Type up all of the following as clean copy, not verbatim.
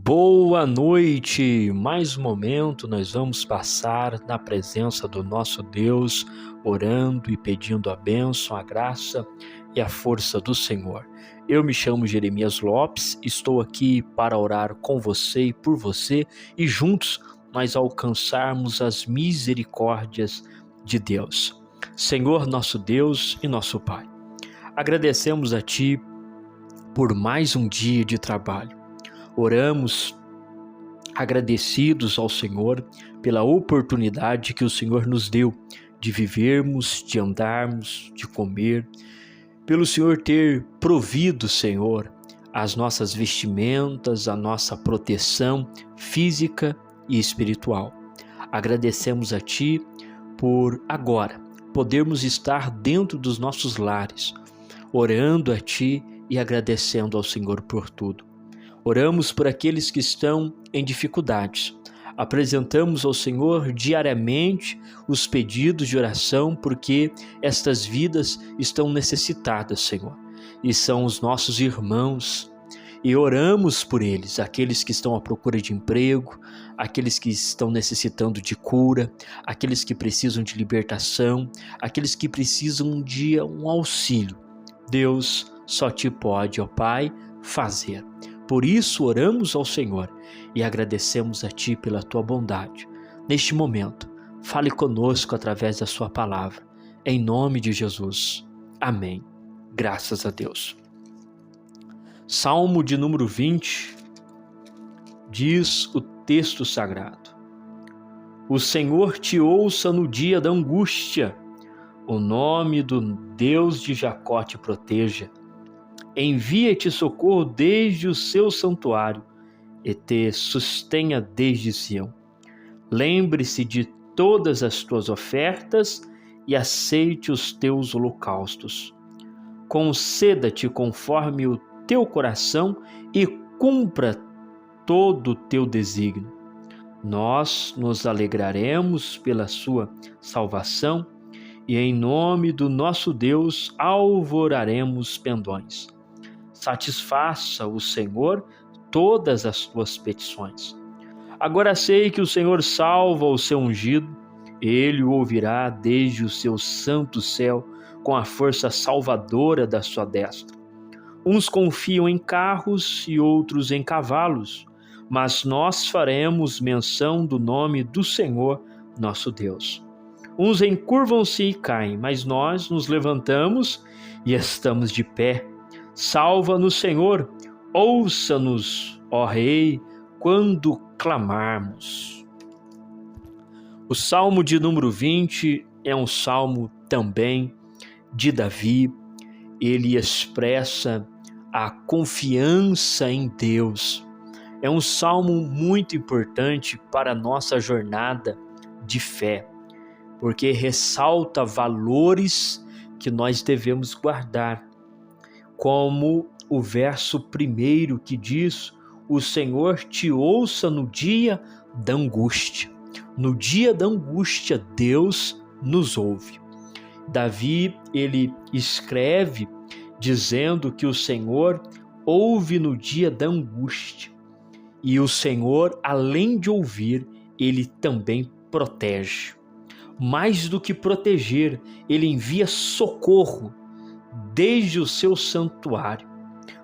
Boa noite! Mais um momento nós vamos passar na presença do nosso Deus, orando e pedindo a bênção, a graça e a força do Senhor. Eu me chamo Jeremias Lopes, estou aqui para orar com você e por você e juntos nós alcançarmos as misericórdias de Deus. Senhor, nosso Deus e nosso Pai, agradecemos a Ti por mais um dia de trabalho. Oramos agradecidos ao Senhor pela oportunidade que o Senhor nos deu de vivermos, de andarmos, de comer, pelo Senhor ter provido, Senhor, as nossas vestimentas, a nossa proteção física e espiritual. Agradecemos a Ti por agora podermos estar dentro dos nossos lares, orando a Ti e agradecendo ao Senhor por tudo. Oramos por aqueles que estão em dificuldades. Apresentamos ao Senhor diariamente os pedidos de oração, porque estas vidas estão necessitadas, Senhor, e são os nossos irmãos. E oramos por eles, aqueles que estão à procura de emprego, aqueles que estão necessitando de cura, aqueles que precisam de libertação, aqueles que precisam de um auxílio. Deus, só Ti pode, ó Pai, fazer. Por isso oramos ao Senhor e agradecemos a Ti pela Tua bondade. Neste momento, fale conosco através da Sua palavra. Em nome de Jesus. Amém. Graças a Deus. Salmo de número 20, diz o texto sagrado: O Senhor te ouça no dia da angústia, o nome do Deus de Jacó te proteja. Envia-te socorro desde o seu santuário e te sustenha desde Sião. Lembre-se de todas as tuas ofertas e aceite os teus holocaustos. Conceda-te conforme o teu coração e cumpra todo o teu desígnio. Nós nos alegraremos pela sua salvação e em nome do nosso Deus alvoraremos pendões. Satisfaça o Senhor todas as tuas petições. Agora sei que o Senhor salva o seu ungido, ele o ouvirá desde o seu santo céu com a força salvadora da sua destra. Uns confiam em carros e outros em cavalos, mas nós faremos menção do nome do Senhor, nosso Deus. Uns encurvam-se e caem, mas nós nos levantamos e estamos de pé. Salva-nos, Senhor, ouça-nos, ó Rei, quando clamarmos. O Salmo de número 20 é um salmo também de Davi. Ele expressa a confiança em Deus. É um salmo muito importante para a nossa jornada de fé, porque ressalta valores que nós devemos guardar, como o verso 1 que diz: o Senhor te ouça no dia da angústia. No dia da angústia, Deus nos ouve. Davi, ele escreve dizendo que o Senhor ouve no dia da angústia. E o Senhor, além de ouvir, ele também protege. Mais do que proteger, ele envia socorro desde o seu santuário.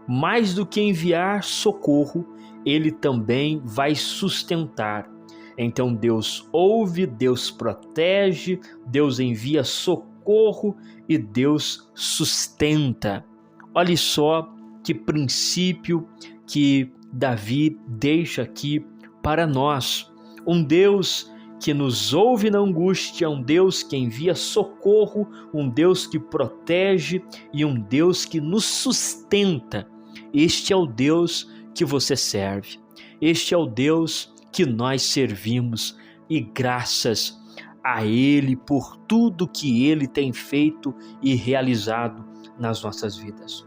Mais do que enviar socorro, ele também vai sustentar. Então Deus ouve, Deus protege, Deus envia socorro e Deus sustenta. Olha só que princípio que Davi deixa aqui para nós. Um Deus que nos ouve na angústia, um Deus que envia socorro, um Deus que protege e um Deus que nos sustenta. Este é o Deus que você serve. Este é o Deus que nós servimos e graças a Ele por tudo que Ele tem feito e realizado nas nossas vidas.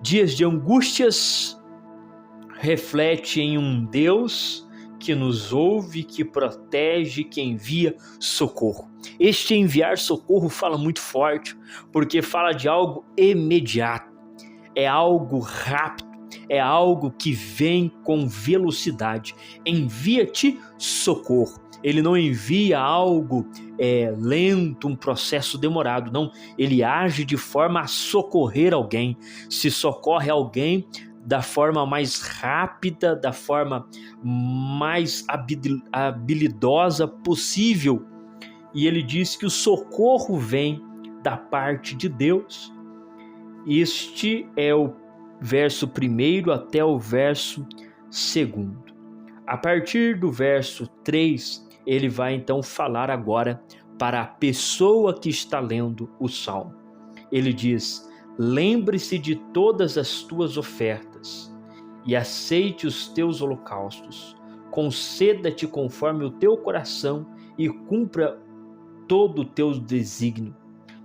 Dias de angústias reflete em um Deus que nos ouve, que protege, que envia socorro. Este enviar socorro fala muito forte, porque fala de algo imediato, é algo rápido, é algo que vem com velocidade. Envia-te socorro. Ele não envia algo lento, um processo demorado, não. Ele age de forma a socorrer alguém. Se socorre alguém da forma mais rápida, da forma mais habilidosa possível. E ele diz que o socorro vem da parte de Deus. Este é o verso 1 até o verso 2. A partir do verso 3, ele vai então falar agora para a pessoa que está lendo o Salmo. Ele diz: lembre-se de todas as tuas ofertas e aceite os teus holocaustos. Conceda-te conforme o teu coração e cumpra todo o teu desígnio.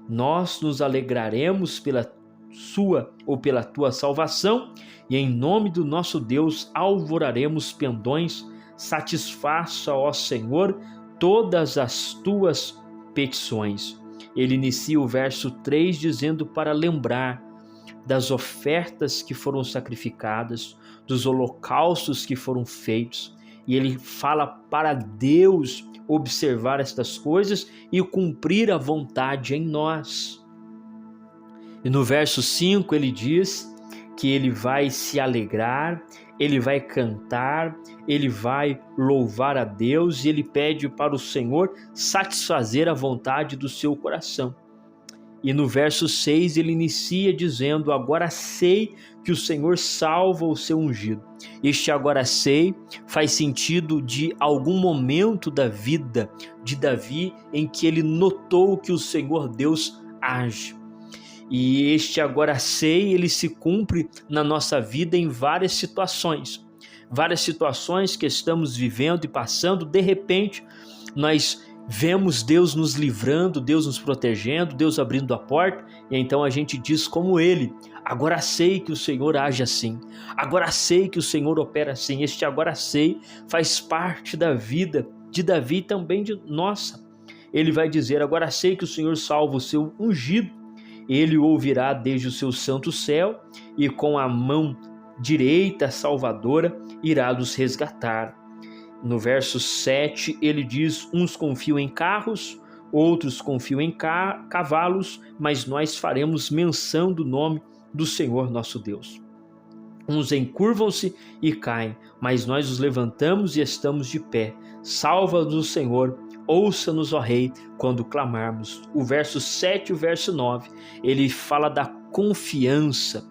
Nós nos alegraremos pela sua ou pela tua salvação, e em nome do nosso Deus alvoraremos pendões. Satisfaça, ó Senhor, todas as tuas petições. Ele inicia o verso 3 dizendo para lembrar das ofertas que foram sacrificadas, dos holocaustos que foram feitos, e ele fala para Deus observar estas coisas e cumprir a vontade em nós. E no verso 5 ele diz que ele vai se alegrar, ele vai cantar, ele vai louvar a Deus, e ele pede para o Senhor satisfazer a vontade do seu coração. E no verso 6 ele inicia dizendo: agora sei que o Senhor salva o seu ungido. Este agora sei faz sentido de algum momento da vida de Davi em que ele notou que o Senhor Deus age. E este agora sei, ele se cumpre na nossa vida em várias situações que estamos vivendo e passando. De repente nós vemos Deus nos livrando, Deus nos protegendo, Deus abrindo a porta, e então a gente diz como ele: agora sei que o Senhor age assim, agora sei que o Senhor opera assim. Este agora sei faz parte da vida de Davi e também de nossa. Ele vai dizer: agora sei que o Senhor salva o seu ungido, ele o ouvirá desde o seu santo céu, e com a mão direita salvadora irá nos resgatar. No verso 7 ele diz: uns confiam em carros, outros confiam em cavalos, mas nós faremos menção do nome do Senhor nosso Deus. Uns encurvam-se e caem, mas nós os levantamos e estamos de pé. Salva-nos, Senhor, ouça-nos, ó Rei, quando clamarmos. O verso 7 e o verso 9, ele fala da confiança,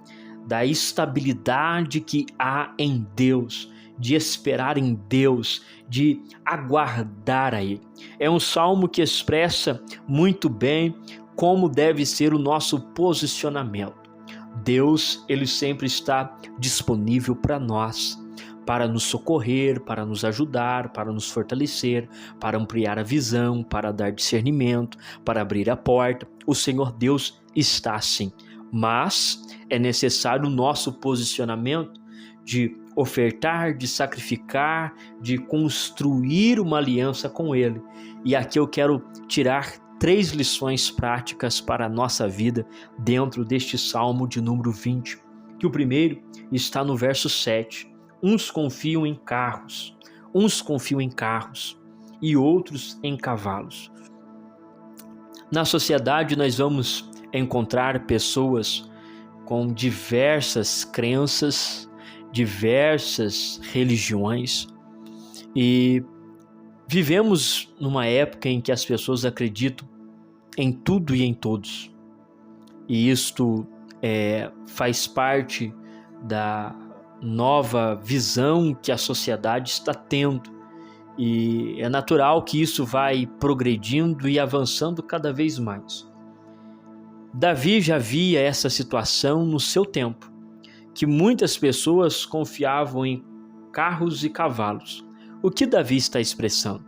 da estabilidade que há em Deus, de esperar em Deus, de aguardar a Ele. É um salmo que expressa muito bem como deve ser o nosso posicionamento. Deus, ele sempre está disponível para nós, para nos socorrer, para nos ajudar, para nos fortalecer, para ampliar a visão, para dar discernimento, para abrir a porta. O Senhor Deus está assim, mas é necessário o nosso posicionamento de ofertar, de sacrificar, de construir uma aliança com Ele. E aqui eu quero tirar 3 lições práticas para a nossa vida dentro deste Salmo de número 20, que o primeiro está no verso 7. Uns confiam em carros, e outros em cavalos. Na sociedade nós vamos encontrar pessoas com diversas crenças, diversas religiões, e vivemos numa época em que as pessoas acreditam em tudo e em todos, e isto faz parte da nova visão que a sociedade está tendo, e é natural que isso vai progredindo e avançando cada vez mais. Davi já via essa situação no seu tempo, que muitas pessoas confiavam em carros e cavalos. O que Davi está expressando?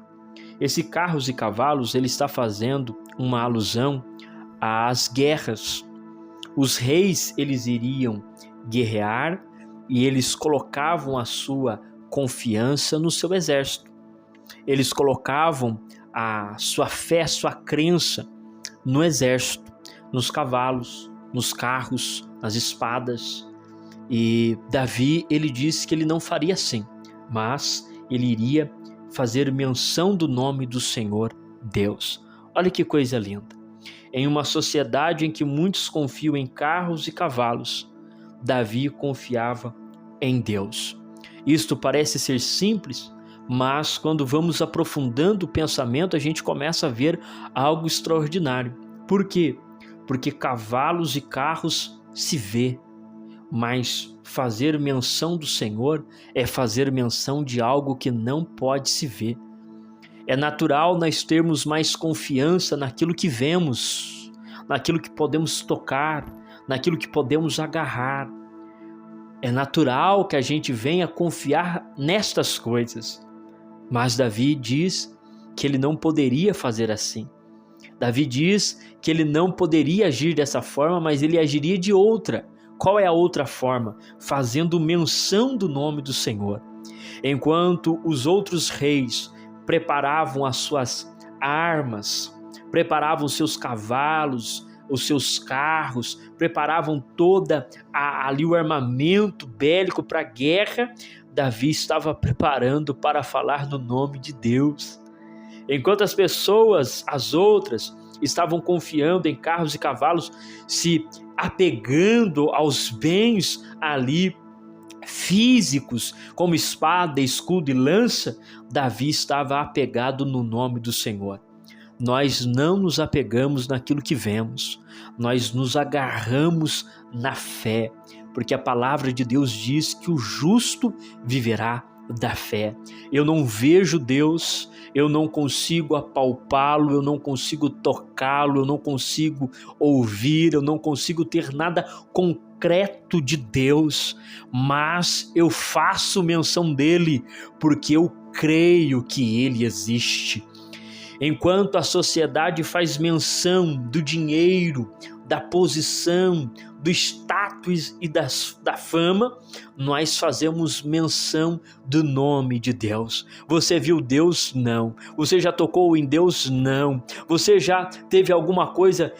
Esse carros e cavalos, ele está fazendo uma alusão às guerras. Os reis, eles iriam guerrear e eles colocavam a sua confiança no seu exército. Eles colocavam a sua fé, a sua crença no exército, nos cavalos, nos carros, nas espadas. E Davi, ele disse que ele não faria assim, mas ele iria fazer menção do nome do Senhor Deus. Olha que coisa linda. Em uma sociedade em que muitos confiam em carros e cavalos, Davi confiava em Deus. Isto parece ser simples, mas quando vamos aprofundando o pensamento, a gente começa a ver algo extraordinário. Por quê? Porque cavalos e carros se vê, mas fazer menção do Senhor é fazer menção de algo que não pode se ver. É natural nós termos mais confiança naquilo que vemos, naquilo que podemos tocar, naquilo que podemos agarrar. É natural que a gente venha confiar nestas coisas. Mas Davi diz que ele não poderia fazer assim. Davi diz que ele não poderia agir dessa forma, mas ele agiria de outra. Qual é a outra forma? Fazendo menção do nome do Senhor. Enquanto os outros reis preparavam as suas armas, preparavam os seus cavalos, os seus carros, preparavam toda ali o armamento bélico para a guerra, Davi estava preparando para falar no nome de Deus. Enquanto as pessoas, as outras, estavam confiando em carros e cavalos, se apegando aos bens ali físicos, como espada, escudo e lança, Davi estava apegado no nome do Senhor. Nós não nos apegamos naquilo que vemos, nós nos agarramos na fé, porque a palavra de Deus diz que o justo viverá da fé. Eu não vejo Deus, eu não consigo apalpá-lo, eu não consigo tocá-lo, eu não consigo ouvir, eu não consigo ter nada concreto de Deus, mas eu faço menção dele, porque eu creio que ele existe. Enquanto a sociedade faz menção do dinheiro, da posição, do status e da fama, nós fazemos menção do nome de Deus. Você viu Deus? Não. Você já tocou em Deus? Não. Você já teve alguma coisa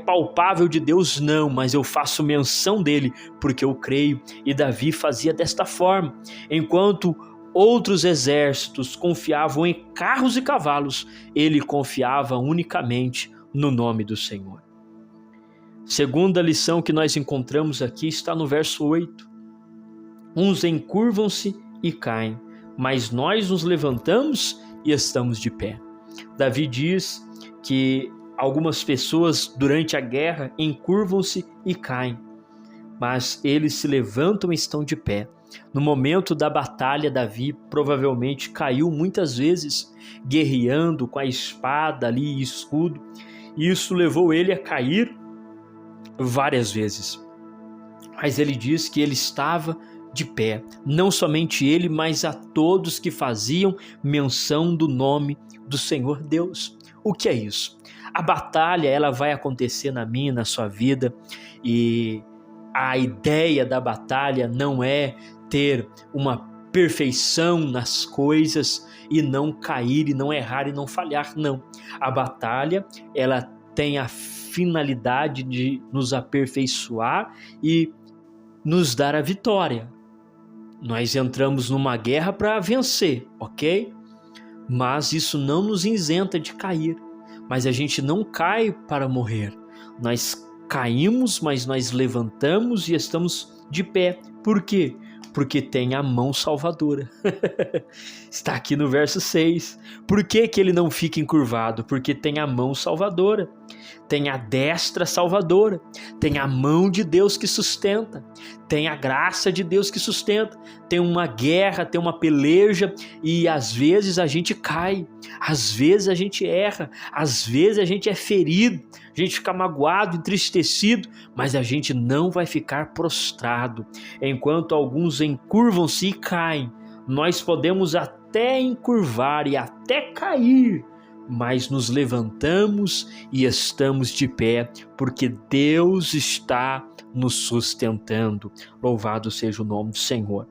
palpável de Deus? Não, mas eu faço menção dele porque eu creio. E Davi fazia desta forma. Enquanto outros exércitos confiavam em carros e cavalos, ele confiava unicamente no nome do Senhor. Segunda lição que nós encontramos aqui está no verso 8. Uns encurvam-se e caem, mas nós nos levantamos e estamos de pé. Davi diz que algumas pessoas durante a guerra encurvam-se e caem, mas eles se levantam e estão de pé. No momento da batalha, Davi provavelmente caiu muitas vezes, guerreando com a espada ali e escudo. E isso levou ele a cair várias vezes. Mas ele diz que ele estava de pé. Não somente ele, mas a todos que faziam menção do nome do Senhor Deus. O que é isso? A batalha, ela vai acontecer na minha, na sua vida, e a ideia da batalha não é ter uma perfeição nas coisas e não cair e não errar e não falhar, não. A batalha, ela tem a finalidade de nos aperfeiçoar e nos dar a vitória. Nós entramos numa guerra para vencer, ok? Mas isso não nos isenta de cair. Mas a gente não cai para morrer. Nós caímos, mas nós levantamos e estamos de pé. Por quê? Porque tem a mão salvadora. Está aqui no verso 6. Por que que ele não fica encurvado? Porque tem a mão salvadora. Tem a destra salvadora. Tem a mão de Deus que sustenta. Tem a graça de Deus que sustenta. Tem uma guerra, tem uma peleja e às vezes a gente cai. Às vezes a gente erra. Às vezes a gente é ferido. A gente fica magoado, entristecido, mas a gente não vai ficar prostrado. Enquanto alguns encurvam-se e caem, nós podemos até encurvar e até cair, mas nos levantamos e estamos de pé, porque Deus está nos sustentando. Louvado seja o nome do Senhor.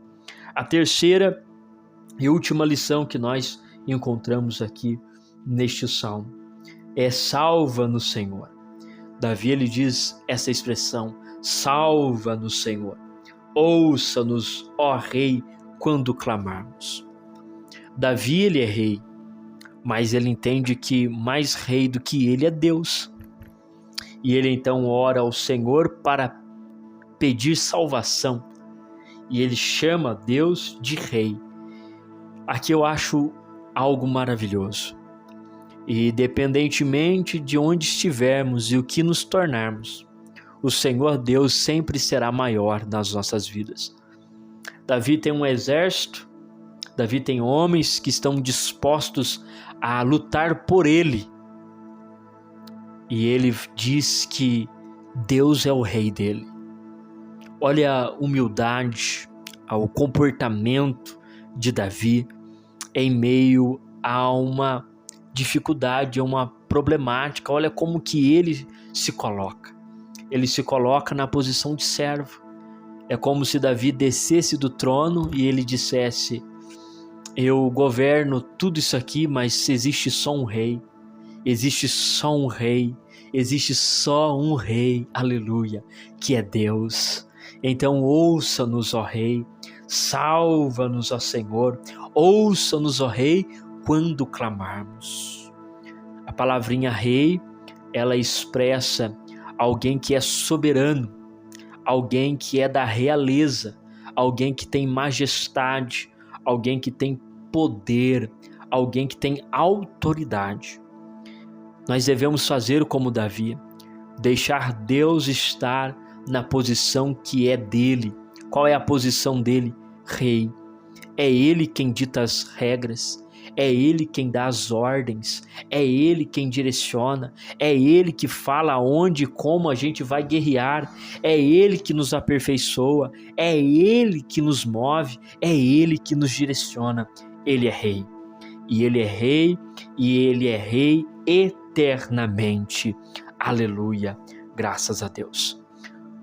A terceira e última lição que nós encontramos aqui neste salmo é salva no Senhor. Davi, ele diz essa expressão, salva no Senhor. Ouça-nos, ó Rei, quando clamarmos. Davi, ele é rei, mas ele entende que mais rei do que ele é Deus. E ele então ora ao Senhor para pedir salvação. E ele chama Deus de rei. Aqui eu acho algo maravilhoso. E independentemente de onde estivermos e o que nos tornarmos, o Senhor Deus sempre será maior nas nossas vidas. Davi tem um exército, Davi tem homens que estão dispostos a lutar por ele. E ele diz que Deus é o rei dele. Olha a humildade, o comportamento de Davi em meio a uma dificuldade, a uma problemática. Olha como que ele se coloca. Ele se coloca na posição de servo. É como se Davi descesse do trono e ele dissesse: eu governo tudo isso aqui, mas existe só um rei. Existe só um rei. Existe só um rei, aleluia, que é Deus. Então ouça-nos, ó Rei, salva-nos, ó Senhor, ouça-nos, ó Rei, quando clamarmos. A palavrinha rei, ela expressa alguém que é soberano, alguém que é da realeza, alguém que tem majestade, alguém que tem poder, alguém que tem autoridade. Nós devemos fazer como Davi, deixar Deus estar na posição que é dele. Qual é a posição dele? Rei. É ele quem dita as regras, é ele quem dá as ordens, é ele quem direciona, é ele que fala onde e como a gente vai guerrear, é ele que nos aperfeiçoa, é ele que nos move, é ele que nos direciona. Ele é rei. E ele é rei, e ele é rei eternamente. Aleluia. Graças a Deus.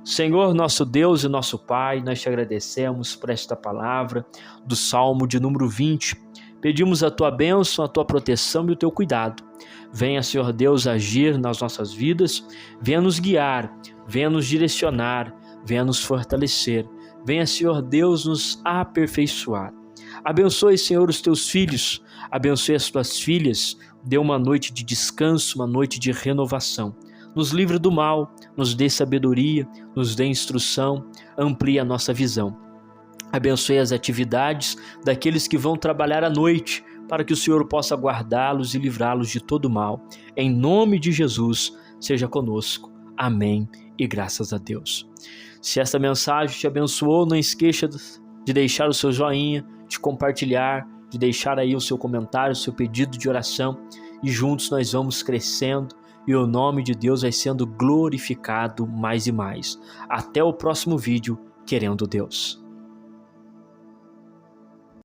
Senhor, nosso Deus e nosso Pai, nós te agradecemos por esta palavra do Salmo de número 20. Pedimos a tua bênção, a tua proteção e o teu cuidado. Venha, Senhor Deus, agir nas nossas vidas, venha nos guiar, venha nos direcionar, venha nos fortalecer. Venha, Senhor Deus, nos aperfeiçoar. Abençoe, Senhor, os teus filhos, abençoe as tuas filhas, dê uma noite de descanso, uma noite de renovação. Nos livre do mal, nos dê sabedoria, nos dê instrução, amplie a nossa visão. Abençoe as atividades daqueles que vão trabalhar à noite, para que o Senhor possa guardá-los e livrá-los de todo mal. Em nome de Jesus, seja conosco. Amém e graças a Deus. Se esta mensagem te abençoou, não esqueça de deixar o seu joinha, de compartilhar, de deixar aí o seu comentário, o seu pedido de oração, e juntos nós vamos crescendo e o nome de Deus vai sendo glorificado mais e mais. Até o próximo vídeo, querendo Deus.